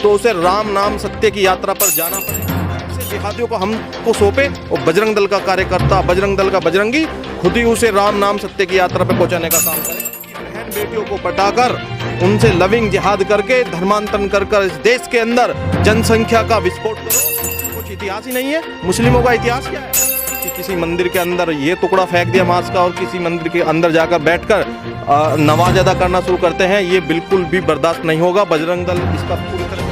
तो उसे राम नाम सत्य की यात्रा पर जाना पड़ेगा। ऐसे जिहादियों को हमको सौंपे और बजरंग दल का कार्यकर्ता, बजरंग दल का बजरंगी खुद ही उसे राम नाम सत्य की यात्रा पर पहुंचाने का काम करेगा। बहन बेटियों को पटाकर उनसे लविंग जिहाद करके धर्मांतरण कर इस देश के अंदर जनसंख्या का विस्फोट करो। कुछ इतिहास ही नहीं है। मुस्लिमों का इतिहास क्या है कि किसी मंदिर के अंदर ये टुकड़ा फेंक दिया मांस का और किसी मंदिर के अंदर जाकर बैठकर नमाज अदा करना शुरू करते हैं। ये बिल्कुल भी बर्दाश्त नहीं होगा। बजरंग दल इसका पूरी तरह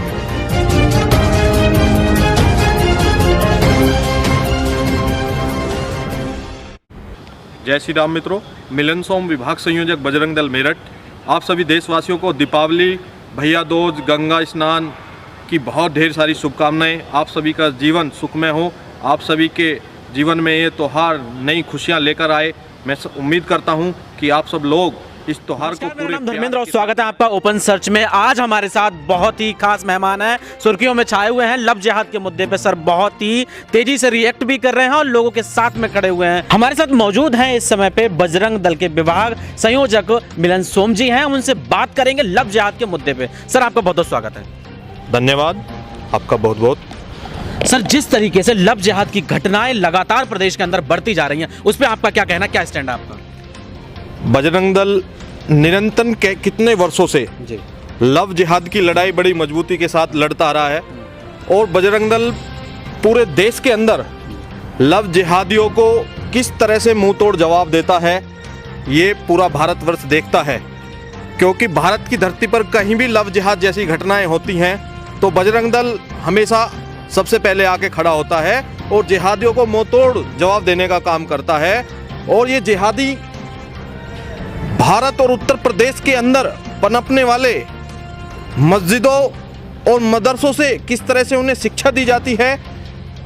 जय श्री राम मित्रों, मिलन सोम विभाग संयोजक बजरंग दल मेरठ आप सभी देशवासियों को दीपावली, भैया दूज, गंगा स्नान की बहुत ढेर सारी शुभकामनाएं। आप सभी का जीवन सुखमय हो, आप सभी के जीवन में ये त्यौहार नई खुशियां लेकर आए। मैं उम्मीद करता हूं कि आप सब लोग इस त्योहार को पूरे धर्मेंद्र और स्वागत है आपका ओपन सर्च में। आज हमारे साथ बहुत ही खास मेहमान हैं, सुर्खियों में छाए हुए हैं लव जिहाद के मुद्दे पे। सर बहुत ही तेजी से रिएक्ट भी कर रहे हैं और लोगों के साथ में खड़े हुए हैं। हमारे साथ मौजूद हैं इस समय पे बजरंग दल के विभाग संयोजक मिलन सोम जी हैं। हम उनसे बात करेंगे लव जिहाद के मुद्दे पे। सर आपका बहुत बहुत स्वागत है। धन्यवाद आपका बहुत बहुत। सर जिस तरीके से लव जिहाद की घटनाएं लगातार प्रदेश के अंदर बढ़ती जा रही हैं, उस पर आपका क्या कहना, क्या स्टैंड है आपका? बजरंग दल निरंतर कितने वर्षों से जी लव जिहाद की लड़ाई बड़ी मजबूती के साथ लड़ता आ रहा है और बजरंग दल पूरे देश के अंदर लव जिहादियों को किस तरह से मुंह तोड़ जवाब देता है ये पूरा भारतवर्ष देखता है। क्योंकि भारत की धरती पर कहीं भी लव जिहाद जैसी घटनाएं होती हैं तो बजरंग दल हमेशा सबसे पहले आके खड़ा होता है और जिहादियों को मुंह तोड़ जवाब देने का काम करता है। और ये जिहादी भारत और उत्तर प्रदेश के अंदर पनपने वाले मस्जिदों और मदरसों से किस तरह से उन्हें शिक्षा दी जाती है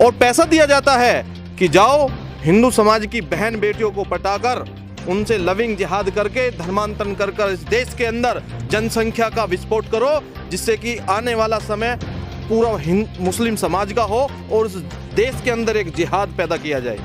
और पैसा दिया जाता है कि जाओ हिंदू समाज की बहन बेटियों को पटाकर उनसे लविंग जिहाद करके धर्मांतरण कर इस देश के अंदर जनसंख्या का विस्फोट करो, जिससे कि आने वाला समय पूरा मुस्लिम समाज का हो और उस देश के अंदर एक जिहाद पैदा किया जाए।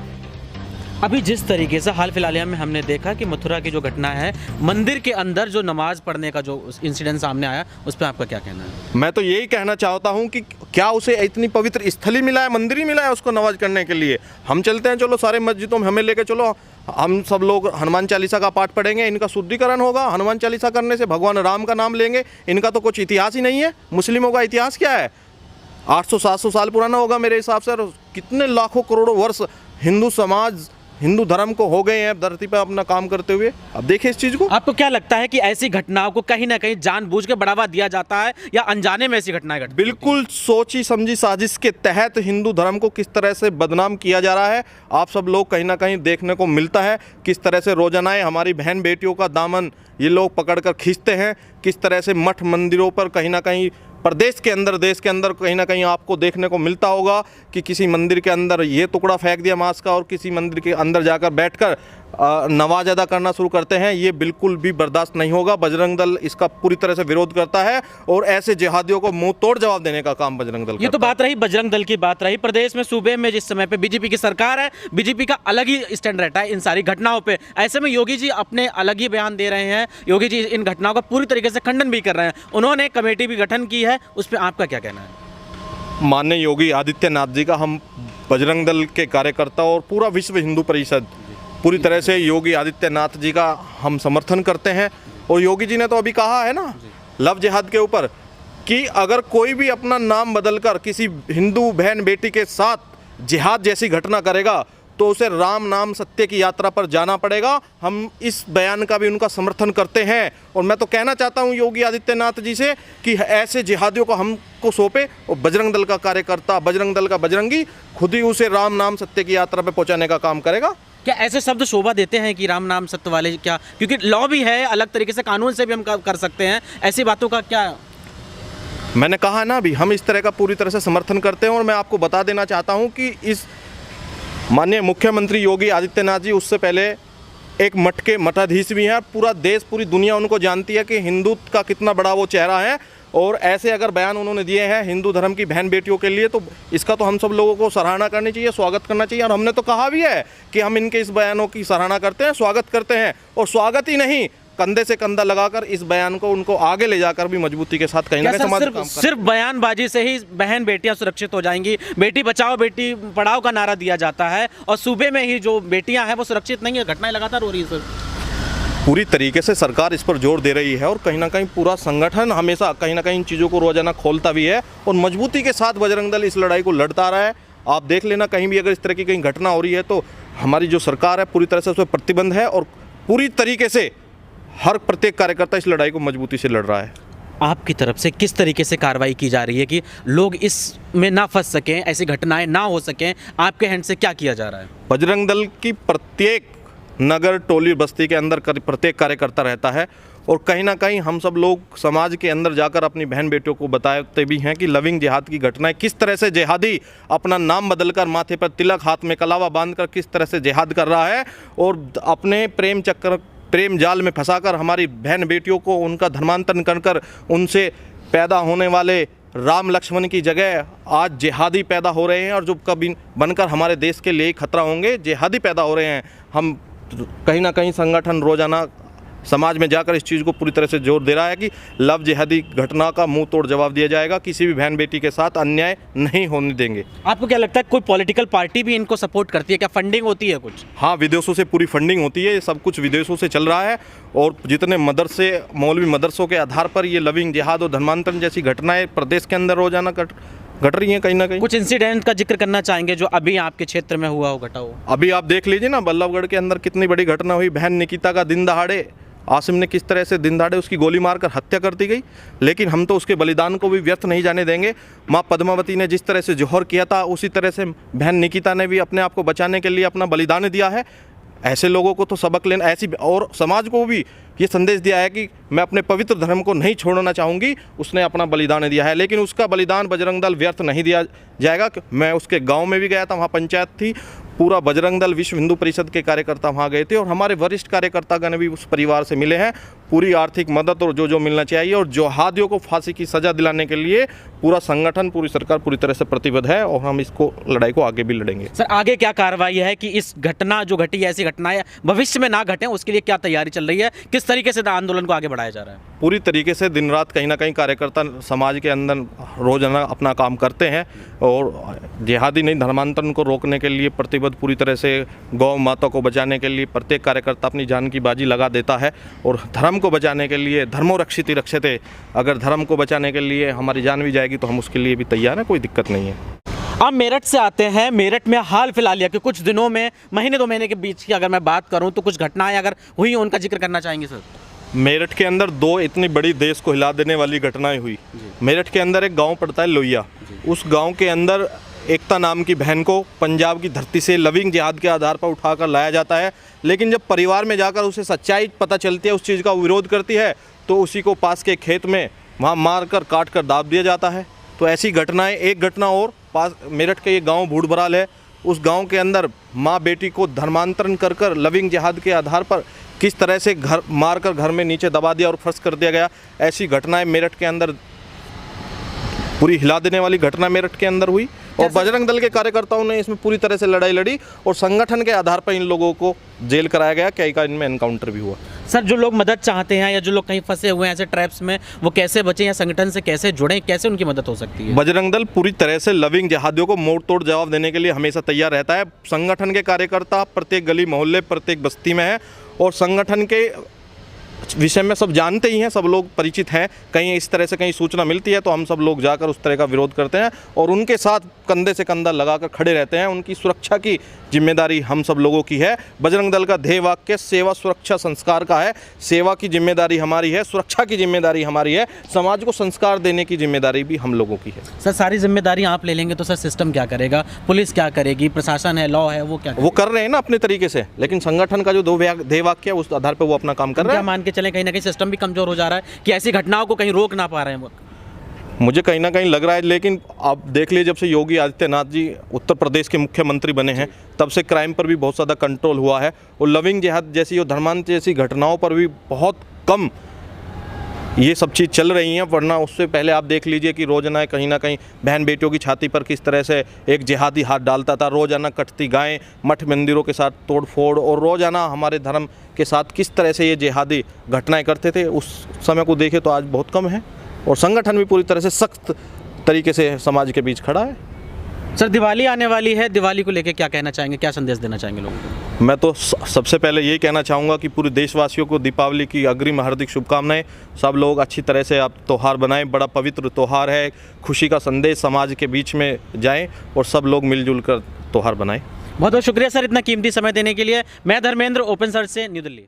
अभी जिस तरीके से हाल फिलहाल में हमने देखा कि मथुरा की जो घटना है, मंदिर के अंदर जो नमाज पढ़ने का जो इंसिडेंट सामने आया, उस पर आपका क्या कहना है? मैं तो यही कहना चाहता हूं कि क्या उसे इतनी पवित्र स्थल ही मिला है, मंदिर ही मिला है उसको नमाज करने के लिए? हम चलते हैं, चलो सारे मस्जिदों में हमें लेके चलो, हम सब लोग हनुमान चालीसा का पाठ पढ़ेंगे, इनका शुद्धिकरण होगा। हनुमान चालीसा करने से भगवान राम का नाम लेंगे। इनका तो कुछ इतिहास ही नहीं है। मुस्लिमों का इतिहास क्या है? 800-700 साल पुराना होगा मेरे हिसाब से। कितने लाखों करोड़ों वर्ष हिंदू समाज, हिंदू धर्म को हो गए हैं धरती पर अपना काम करते हुए। अब देखिए इस चीज को। आपको क्या लगता है कि ऐसी घटनाओं को कहीं ना कहीं जानबूझ के बढ़ावा दिया जाता है या अनजाने में ऐसी घटनाएं घटती? बिल्कुल सोची समझी साजिश के तहत हिंदू धर्म को किस तरह से बदनाम किया जा रहा है आप सब लोग कहीं ना कहीं देखने को मिलता है। किस तरह से रोजानाएं हमारी बहन बेटियों का दामन ये लोग पकड़कर खींचते हैं। किस तरह से मठ मंदिरों पर कहीं ना कहीं प्रदेश के अंदर, देश के अंदर कहीं ना कहीं आपको देखने को मिलता होगा कि किसी मंदिर के अंदर ये टुकड़ा फेंक दिया मांस का और किसी मंदिर के अंदर जाकर बैठकर नमाज अदा करना शुरू करते हैं। ये बिल्कुल भी बर्दाश्त नहीं होगा। बजरंग दल इसका पूरी तरह से विरोध करता है और ऐसे जिहादियों को मुंह तोड़ जवाब देने का काम बजरंग दल करता है। ये तो बात रही बजरंग दल की, बात रही प्रदेश में, सूबे में जिस समय पे बीजेपी की सरकार है, बीजेपी का अलग ही स्टैंड रहता है इन सारी घटनाओं पे। ऐसे में योगी जी अपने अलग ही बयान दे रहे हैं। योगी जी इन घटनाओं का पूरी तरीके से खंडन भी कर रहे हैं। उन्होंने कमेटी भी गठन की है, उस पर आपका क्या कहना है? माननीय योगी आदित्यनाथ जी का हम बजरंग दल के कार्यकर्ता और पूरा विश्व हिंदू परिषद पूरी तरह से योगी आदित्यनाथ जी का हम समर्थन करते हैं। और योगी जी ने तो अभी कहा है ना लव जिहाद के ऊपर कि अगर कोई भी अपना नाम बदलकर किसी हिंदू बहन बेटी के साथ जिहाद जैसी घटना करेगा तो उसे राम नाम सत्य की यात्रा पर जाना पड़ेगा। हम इस बयान का भी उनका समर्थन करते हैं। और मैं तो कहना चाहता हूं योगी आदित्यनाथ जी से कि ऐसे जिहादियों को हमको सौंपे और बजरंग दल का कार्यकर्ता, बजरंग दल का बजरंगी खुद ही उसे राम नाम सत्य की यात्रा पर पहुंचाने का काम करेगा। क्या ऐसे शब्द शोभा देते हैं कि राम नाम सत्य वाले? क्या, क्योंकि लॉ भी है, अलग तरीके से कानून से भी हम कर सकते हैं, ऐसी बातों का क्या? मैंने कहा ना अभी, हम इस तरह का पूरी तरह से समर्थन करते हैं। और मैं आपको बता देना चाहता हूं कि इस माननीय मुख्यमंत्री योगी आदित्यनाथ जी उससे पहले एक मठ के मठाधीश भी हैं। पूरा देश, पूरी दुनिया उनको जानती है कि हिंदुत्व का कितना बड़ा वो चेहरा है। और ऐसे अगर बयान उन्होंने दिए हैं हिंदू धर्म की बहन बेटियों के लिए तो इसका तो हम सब लोगों को सराहना करनी चाहिए, स्वागत करना चाहिए। और हमने तो कहा भी है कि हम इनके इस बयानों की सराहना करते हैं, स्वागत करते हैं। और स्वागत ही नहीं, कंधे से कंधा लगाकर इस बयान को उनको आगे ले जाकर भी मजबूती के साथ कहीं ना क्या कहीं सर समाज सिर्फ काम कर। सिर्फ बयानबाजी से ही बहन बेटियां सुरक्षित हो जाएंगी? बेटी बचाओ बेटी पढ़ाओ का नारा दिया जाता है और सूबे में ही जो बेटियां हैं वो सुरक्षित नहीं है, घटनाएं लगातार हो रही है सर। पूरी तरीके से सरकार इस पर जोर दे रही है और कहीं ना कहीं पूरा संगठन हमेशा कहीं ना कहीं इन चीज़ों को रोजाना खोलता भी है और मजबूती के साथ बजरंग दल इस लड़ाई को लड़ता रहा है। आप देख लेना, कहीं भी अगर इस तरह की कहीं घटना हो रही है तो हमारी जो सरकार है पूरी तरह से उस पर प्रतिबंध है और पूरी तरीके से हर प्रत्येक कार्यकर्ता इस लड़ाई को मजबूती से लड़ रहा है। आपकी तरफ से किस तरीके से कार्रवाई की जा रही है कि लोग इसमें ना फंस सकें, ऐसी घटनाएं ना हो सकें? आपके हैंड से क्या किया जा रहा है? बजरंग दल की प्रत्येक नगर टोली बस्ती के अंदर प्रत्येक कार्यकर्ता रहता है और कहीं ना कहीं हम सब लोग समाज के अंदर जाकर अपनी बहन बेटियों को बताते भी हैं कि लविंग जिहाद की घटनाएं किस तरह से जिहादी अपना नाम बदलकर माथे पर तिलक हाथ में कलावा बांधकर किस तरह से जिहाद कर रहा है और अपने प्रेम जाल में फंसाकर हमारी बहन बेटियों को उनका धर्मांतरण कर उनसे पैदा होने वाले राम लक्ष्मण की जगह आज जिहादी पैदा हो रहे हैं और जो कभी बनकर हमारे देश के लिए ही खतरा होंगे, जिहादी पैदा हो रहे हैं। हम कहीं ना कहीं संगठन रोजाना समाज में जाकर इस चीज़ को पूरी तरह से जोर दे रहा है कि लव जिहादी घटना का मुंह तोड़ जवाब दिया जाएगा, किसी भी बहन बेटी के साथ अन्याय नहीं होने देंगे। आपको क्या लगता है कोई पॉलिटिकल पार्टी भी इनको सपोर्ट करती है? क्या फंडिंग होती है कुछ? हाँ, विदेशों से पूरी फंडिंग होती है, ये सब कुछ विदेशों से चल रहा है और जितने मदरसे मौलवी मदरसों के आधार पर ये लविंग जिहाद और धर्मांतरण जैसी घटनाएं प्रदेश के अंदर रोजाना घट रही हैं कहीं ना कहीं। कुछ इंसिडेंट का जिक्र करना चाहेंगे जो अभी आपके क्षेत्र में हुआ हो, घटा हो? अभी आप देख लीजिए ना, बल्लभगढ़ के अंदर कितनी बड़ी घटना हुई। बहन निकिता का दिन दहाड़े आसिम ने किस तरह से दिन दहाड़े उसकी गोली मारकर हत्या कर दी गई, लेकिन हम तो उसके बलिदान को भी व्यर्थ नहीं जाने देंगे। माँ पद्मावती ने जिस तरह से जौहर किया था उसी तरह से बहन निकिता ने भी अपने आप को बचाने के लिए अपना बलिदान दिया है। ऐसे लोगों को तो सबक लेना, ऐसी और समाज को भी ये संदेश दिया है कि मैं अपने पवित्र धर्म को नहीं छोड़ना चाहूँगी। उसने अपना बलिदान दिया है, लेकिन उसका बलिदान बजरंग दल व्यर्थ नहीं दिया जाएगा। मैं उसके गांव में भी गया था, वहाँ पंचायत थी, पूरा बजरंग दल विश्व हिंदू परिषद के कार्यकर्ता वहाँ गए थे और हमारे वरिष्ठ कार्यकर्तागण भी उस परिवार से मिले हैं। पूरी आर्थिक मदद और जो मिलना चाहिए और जिहादियों को फांसी की सज़ा दिलाने के लिए पूरा संगठन पूरी सरकार पूरी तरह से प्रतिबद्ध है और हम इसको लड़ाई को आगे भी लड़ेंगे। सर आगे क्या कार्रवाई है कि इस घटना जो घटी ऐसी घटनाएं भविष्य में ना घटें, उसके लिए क्या तैयारी चल रही है? किस तरीके से आंदोलन को आगे बढ़ाया जा रहा है? पूरी तरीके से दिन रात कहीं ना कहीं कार्यकर्ता समाज के अंदर रोजाना अपना काम करते हैं और जिहादी नहीं धर्मांतरण को रोकने के लिए प्रतिबद्ध पूरी तरह से गौ माता को बचाने के लिए प्रत्येक कार्यकर्ता अपनी जान की बाजी लगा देता है और धर्म को बचाने के लिए धर्मो रक्षिति रक्षते, अगर धर्म को बचाने के लिए हमारी जान भी जाएगी तो हम उसके लिए भी तैयार हैं, कोई दिक्कत नहीं है। अब मेरठ से आते हैं। मेरठ में हाल फिलहाल या कि कुछ दिनों में, महीने 2 महीने के बीच की अगर मैं बात करूं तो कुछ घटनाएं अगर हुई उनका जिक्र करना चाहेंगे सर? मेरठ के अंदर 2 इतनी बड़ी देश को हिला देने वाली घटनाएं हुई। मेरठ के अंदर एक गांव पड़ता है लोहिया, उस गांव के अंदर एकता नाम की बहन को पंजाब की धरती से लविंग जिहाद के आधार पर उठाकर लाया जाता है, लेकिन जब परिवार में जाकर उसे सच्चाई पता चलती है, उस चीज़ का विरोध करती है, तो उसी को पास के खेत में वहाँ मार कर काट कर दाब दिया जाता है। तो ऐसी घटनाएं, एक घटना और पास मेरठ के ये गांव भूड़बराल है, उस गांव के अंदर माँ बेटी को धर्मांतरण कर लविंग जिहाद के आधार पर किस तरह से घर मारकर घर में नीचे दबा दिया और फर्श कर दिया गया। ऐसी घटनाएं मेरठ के अंदर पूरी हिला देने वाली घटना मेरठ के अंदर हुई और बजरंग दल के कार्यकर्ताओं ने इसमें पूरी तरह से लड़ाई लड़ी और संगठन के आधार पर इन लोगों को जेल कराया गया। कई का इनमें एनकाउंटर भी हुआ। सर जो लोग मदद चाहते हैं या जो लोग कहीं फंसे हुए हैं ऐसे ट्रैप्स में, वो कैसे बचें या संगठन से कैसे जुड़ें, कैसे उनकी मदद हो सकती है? बजरंग दल पूरी तरह से लविंग जिहादियों को मोड़ तोड़ जवाब देने के लिए हमेशा तैयार रहता है। संगठन के कार्यकर्ता प्रत्येक गली मोहल्ले प्रत्येक बस्ती में है और संगठन के विषय में सब जानते ही हैं, सब लोग परिचित हैं। कहीं इस तरह से कहीं सूचना मिलती है तो हम सब लोग जाकर उस तरह का विरोध करते हैं और उनके साथ कंधे से कंधा लगाकर खड़े रहते हैं। उनकी सुरक्षा की जिम्मेदारी हम सब लोगों की है। बजरंग दल का ध्येय वाक्य सेवा सुरक्षा संस्कार का है। सेवा की जिम्मेदारी हमारी है, सुरक्षा की जिम्मेदारी हमारी है, समाज को संस्कार देने की जिम्मेदारी भी हम लोगों की है। सर सारी जिम्मेदारी आप ले लेंगे तो सर सिस्टम क्या करेगा? पुलिस क्या करेगी? प्रशासन है, लॉ है, वो क्या करेगा? वो कर रहे हैं ना अपने तरीके से, लेकिन संगठन का जो ध्येय वाक्य है उस आधार पर वो अपना काम कर रहे हैं। मान के चलें कहीं ना कहीं सिस्टम भी कमजोर हो जा रहा है कि ऐसी घटनाओं को कहीं रोक ना पा रहे हैं वो? मुझे कहीं ना कहीं लग रहा है, लेकिन आप देख लीजिए जब से योगी आदित्यनाथ जी उत्तर प्रदेश के मुख्यमंत्री बने हैं तब से क्राइम पर भी बहुत ज़्यादा कंट्रोल हुआ है और लविंग जिहाद जैसी और धर्मांतरण जैसी घटनाओं पर भी बहुत कम ये सब चीज़ चल रही हैं, वरना उससे पहले आप देख लीजिए कि रोज़ाना कहीं ना कहीं बहन बेटियों की छाती पर किस तरह से एक जिहादी हाथ डालता था, रोज़ाना कटती गायें, मठ मंदिरों के साथ तोड़ फोड़, और रोज़ाना हमारे धर्म के साथ किस तरह से ये जिहादी घटनाएं करते थे। उस समय को देखें तो आज बहुत कम है, और संगठन भी पूरी तरह से सख्त तरीके से समाज के बीच खड़ा है। सर दिवाली आने वाली है, दिवाली को लेकर क्या कहना चाहेंगे, क्या संदेश देना चाहेंगे लोगों को? मैं तो सबसे पहले यही कहना चाहूँगा कि पूरे देशवासियों को दीपावली की अग्रिम हार्दिक शुभकामनाएं। सब लोग अच्छी तरह से आप त्यौहार बनाएं, बड़ा पवित्र त्यौहार है, खुशी का संदेश समाज के बीच में जाए और सब लोग मिलजुल कर त्यौहार बनाएं। बहुत बहुत शुक्रिया सर इतना कीमती समय देने के लिए। मैं धर्मेंद्र, ओपन सर्च से, न्यू दिल्ली।